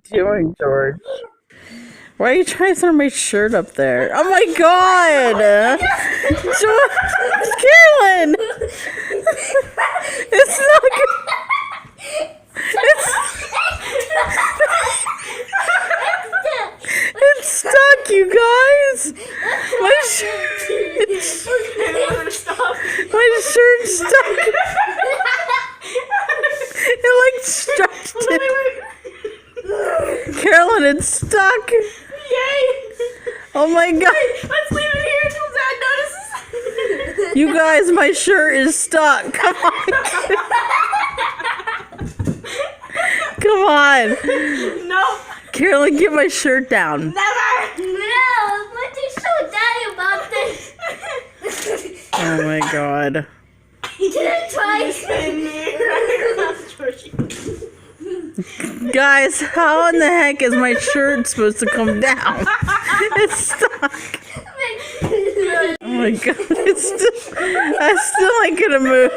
doing, George? Why are you trying to throw my shirt up there? Oh my god! George, Carolyn! It's not good. It's stuck, you guys! My shirt's stuck. It like stretched it. Carolyn, it's stuck. Yay! Oh my god. Let's leave it here until Dad notices. You guys, my shirt is stuck. Come on. Come on. No. Carolyn, get my shirt down. Never. No, what did you show Daddy about this? Oh my god. He didn't try. Guys, how in the heck is my shirt supposed to come down? It's stuck. Oh my god. I still ain't gonna move.